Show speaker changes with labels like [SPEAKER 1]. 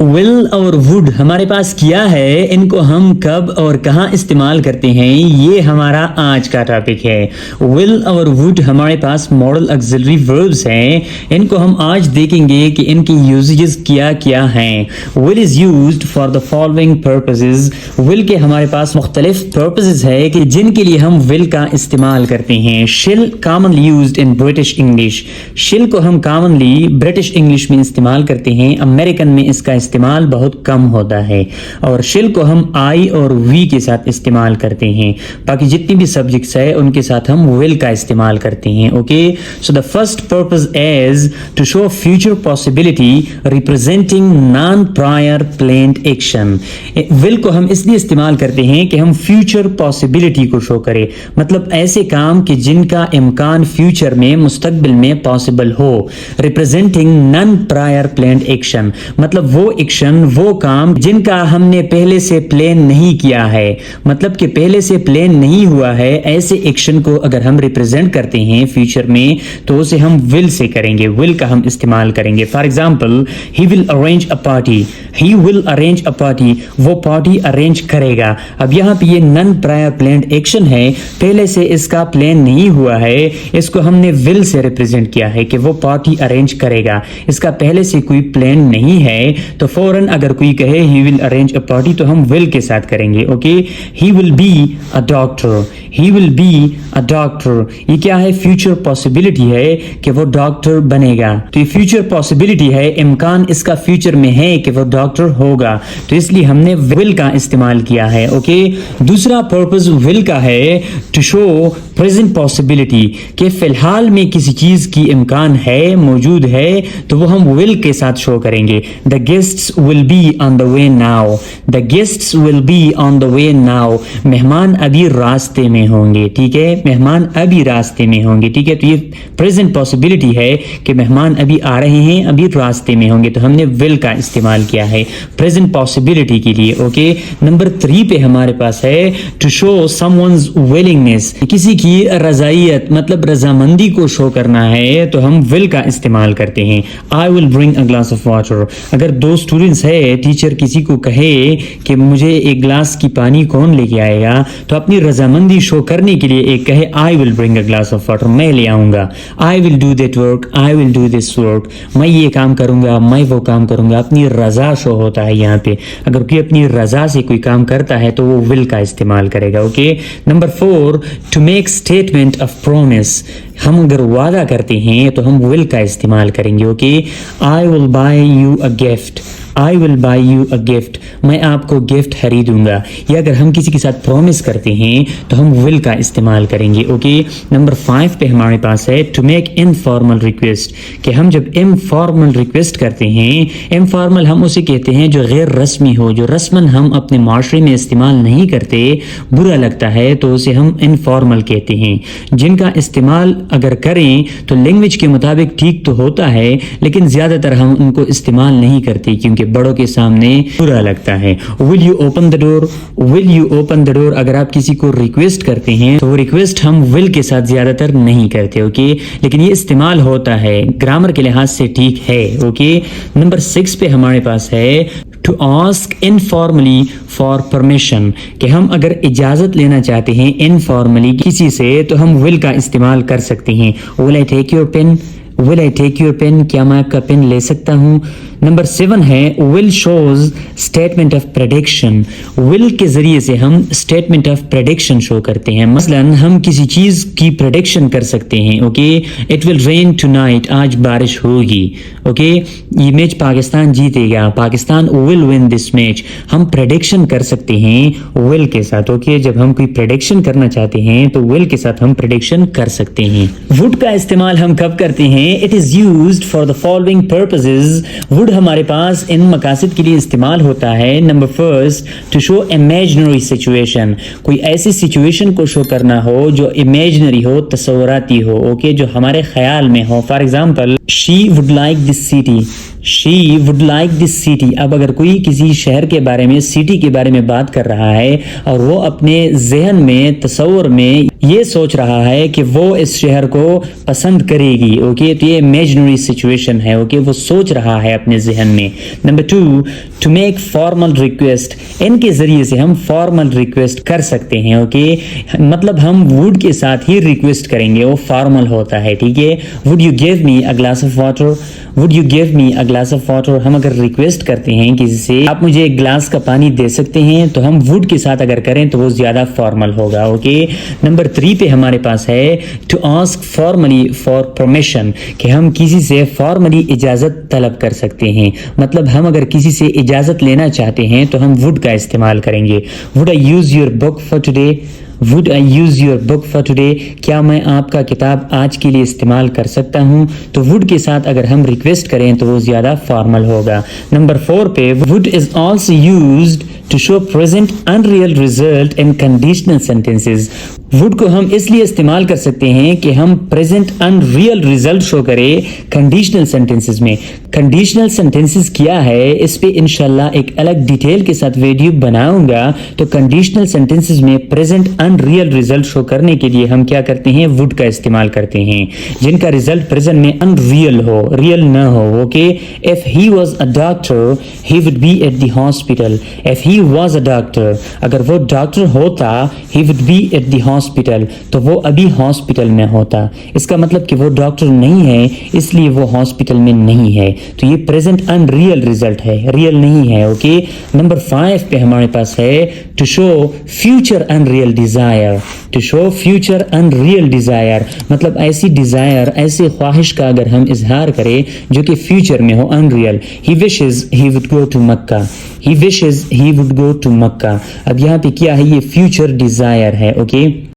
[SPEAKER 1] will اور would ہمارے پاس کیا ہے، ان کو ہم کب اور کہاں استعمال کرتے ہیں، یہ ہمارا آج کا ٹاپک ہے۔ will اور would ہمارے پاس ماڈل auxiliary verbs ہیں، ان کو ہم آج دیکھیں گے کہ ان کی یوزیز کیا کیا ہیں۔ will is used for the following purposes۔ will کے ہمارے پاس مختلف purposes ہے کہ جن کے لیے ہم will کا استعمال کرتے ہیں۔ shall commonly used in British English۔ shall کو ہم commonly British English میں استعمال کرتے ہیں، امریکن میں اس کا استعمال بہت کم ہوتا ہے، اور shall کو ہم I اور we کے ساتھ استعمال کرتے ہیں۔ باقی جتنی بھی سبجیکٹس ہے ان کے ساتھ ہم will کا استعمال کرتے ہیں۔ Okay, so the first purpose is to show future possibility representing non-prior planned action۔ will کو ہم اس لیے استعمال کرتے ہیں کہ ہم future possibility کو شو کریں، مطلب ایسے کام کہ جن کا امکان فیوچر میں، مستقبل میں possible ہو۔ representing non-prior planned action مطلب وہ ایکشن، وہ کام جن کا ہم نے پہلے سے پلان نہیں کیا ہے، مطلب کہ پہلے سے پلان نہیں ہوا ہے، ایسے ایکشن کو اگر ہم ریپرزینٹ کرتے ہیں فیوچر میں تو اسے ہم will سے کریں گے، will کا ہم استعمال کریں گے۔ For example he will arrange a party، he will arrange a party، وہ پارٹی ارینج کرے گا۔ اب یہاں پہ یہ نن پرائر پلانڈ ایکشن ہے، پہلے سے اس کا پلان نہیں ہوا ہے، اس کو ہم نے will سے ریپرزینٹ کیا ہے کہ وہ پارٹی ارینج کرے گا، اس کا پہلے سے کوئی پلان نہیں ہے، تو فوراً اگر کوئی کہے he will arrange a party تو ہم will کے ساتھ کریں گے۔ Okay, he will be a doctor، he will be a doctor، یہ کیا ہے؟ فیوچر پاسبلٹی ہے کہ وہ ڈاکٹر بنے گا، تو یہ فیوچر پاسبلٹی ہے، امکان اس کا فیوچر میں ہے کہ وہ ڈاکٹر ہوگا، تو اس لیے ہم نے will کا استعمال کیا ہے۔ اوکے، دوسرا پرپز will کا ہے to show present possibility، کہ فی الحال میں کسی چیز کی امکان ہے، موجود ہے، تو وہ ہم will کے ساتھ شو کریں گے۔ the guests will be on the way now، the guests will be on the way now، مہمان ابھی راستے میں ہوں گے، ٹھیک ہے، مہمان ابھی راستے میں ہوں گے، ٹھیک ہے، تو یہ پریزنٹ پاسبلٹی ہے کہ مہمان ابھی آ رہے ہیں، ابھی راستے میں ہوں گے، تو ہم نے will کا استعمال کیا ہے پریزنٹ پاسبلٹی کے لیے۔ اوکے، نمبر 3 پہ ہمارے پاس ہے to show someone's willingness، کسی کی رضائیت مطلب رضامندی کو شو کرنا ہے تو ہم will کا استعمال کرتے ہیں۔ I will bring a glass of water، اگر 2 اسٹوڈنٹس ہے، ٹیچر کسی کو کہے کہ مجھے ایک گلاس کی پانی کون لے کے آئے گا، تو اپنی رضامندی شو کرنے کے لیے ایک کہے I will bring a glass of water، میں لے آؤں گا، I will do that work، I will do this work، میں یہ کام کروں گا، میں وہ کام کروں گا، اپنی رضا شو ہوتا ہے یہاں پہ۔ اگر کوئی اپنی رضا سے کوئی کام کرتا ہے تو وہ will کا استعمال کرے گا۔ Okay, number 4 to make statement of promise، ہم اگر وعدہ کرتے ہیں تو ہم will کا استعمال کریں گے۔ Okay, I will buy you a gift، I will buy you a gift، میں آپ کو گفٹ خریدوں گا، یا اگر ہم کسی کے ساتھ پرومس کرتے ہیں تو ہم will کا استعمال کریں گے۔ اوکے، نمبر 5 پہ ہمارے پاس ہے to make informal request، کہ ہم جب informal request کرتے ہیں، informal ہم اسے کہتے ہیں جو غیر رسمی ہو، جو رسماً ہم اپنے معاشرے میں استعمال نہیں کرتے، برا لگتا ہے تو اسے ہم informal کہتے ہیں۔ جن کا استعمال اگر کریں تو لینگویج کے مطابق ٹھیک تو ہوتا ہے، لیکن زیادہ تر ہم ان کو استعمال نہیں کرتے کیونکہ بڑوں کے سامنے برا لگتا ہے۔ will you open the door، will you open the door، اگر آپ کسی کو ریکویسٹ کرتے ہیں تو وہ ریکویسٹ ہم will کے ساتھ زیادہ تر نہیں کرتے۔ اوکے، لیکن یہ استعمال ہوتا ہے، گرامر کے لحاظ سے ٹھیک ہے۔ اوکے، نمبر 6 پہ ہمارے پاس ہے to ask informally for permission، کہ ہم اگر اجازت لینا چاہتے ہیں informally کسی سے تو ہم will کا استعمال کر سکتے ہیں۔ will I take your pen، will I take your pen، کیا میں آپ کا پین لے سکتا ہوں۔ نمبر 7 ہے will shows statement of prediction، will کے ذریعے سے ہم statement of prediction شو کرتے ہیں، مثلا ہم کسی چیز کی prediction کر سکتے ہیں۔ Okay, it will rain tonight، آج بارش ہوگی۔ اوکے، یہ میچ پاکستان جیتے گا، Pakistan will win this match، ہم prediction کر سکتے ہیں will کے ساتھ۔ اوکے، جب ہم کوئی prediction کرنا چاہتے ہیں تو will کے ساتھ ہم prediction کر سکتے ہیں۔ would کا استعمال ہم کب کرتے ہیں؟ it is used for the following purposes، would ہمارے پاس ان مقاصد کے لیے استعمال ہوتا ہے۔ Number 1 to show imaginary situation، کوئی ایسی سچویشن کو شو کرنا ہو جو امیجنری ہو، تصوراتی ہو، اوکے، جو ہمارے خیال میں ہو۔ For example she would like this city، She would like this city. اب اگر کوئی کسی شہر کے بارے میں سٹی کے بارے میں بات کر رہا ہے اور وہ اپنے ذہن میں تصور میں یہ سوچ رہا ہے کہ وہ اس شہر کو پسند کرے گی. اوکے تو یہ امیجنری سچویشن ہے. اوکے وہ سوچ رہا ہے اپنے ذہن میں. Number 2 to make formal request. ان کے ذریعے سے ہم فارمل ریکویسٹ کر سکتے ہیں. اوکے مطلب ہم ووڈ کے ساتھ ہی ریکویسٹ کریں گے, وہ فارمل ہوتا ہے. ٹھیک ہے, would you give me a glass of water. Would you give me a glass of water. ہم اگر ریکویسٹ کرتے ہیں کسی سے آپ مجھے ایک گلاس کا پانی دے سکتے ہیں تو ہم وڈ کے ساتھ اگر کریں تو وہ زیادہ فارمل ہوگا. اوکے نمبر 3 پہ ہمارے پاس ہے to ask formally for permission, کہ ہم کسی سے فارملی اجازت طلب کر سکتے ہیں. مطلب ہم اگر کسی سے اجازت لینا چاہتے ہیں تو ہم وڈ کا استعمال کریں گے. Would I use your book for today. Would I use your book for today. کیا میں آپ کا کتاب آج کے لیے استعمال کر سکتا ہوں. تو وڈ کے ساتھ اگر ہم ریکویسٹ کریں تو وہ زیادہ فارمل ہوگا. نمبر 4 پہ would is also used to show present unreal result in conditional sentences. Would کو ہم اس لیے استعمال کر سکتے ہیں کہ ہم پریزنٹ انریل ریزلٹ شو کرے کنڈیشنل سینٹینسز میں. کنڈیشنل سینٹینسز کیا ہے اس پہ انشاءاللہ ایک الگ ڈیٹیل کے ساتھ ویڈیو بناؤں گا. تو کنڈیشنل سینٹینسز میں پریزنٹ انریل ریزلٹ شو کرنے کے لیے ہم کیا کرتے ہیں, وڈ کا استعمال کرتے ہیں جن کا ریزلٹ پریزنٹ میں انریل ہو, ریئل نہ ہو. Okay if he was a doctor he would be at the hospital. if he was a doctor, اگر وہ ڈاکٹر ہوتا he would be at the hospital, تو وہ ابھی ہاسپٹل میں ہوتا. اس کا مطلب کہ وہ ڈاکٹر نہیں ہے اس لیے وہ ہاسپٹل میں نہیں ہے. تو یہ پریزنٹ انریل ریزلٹ ہے, ریئل نہیں ہے. اوکے نمبر 5 پہ ہمارے پاس ہے to show future unreal desire. To show future unreal desire مطلب ایسی ڈیزائر, ایسی خواہش کا اگر ہم اظہار کریں جو کہ فیوچر میں ہو, unreal. He wishes he would go to Mecca. He wishes he would go to Mecca. اب یہاں پہ کیا ہے, یہ فیوچر ڈیزائر ہے. اوکے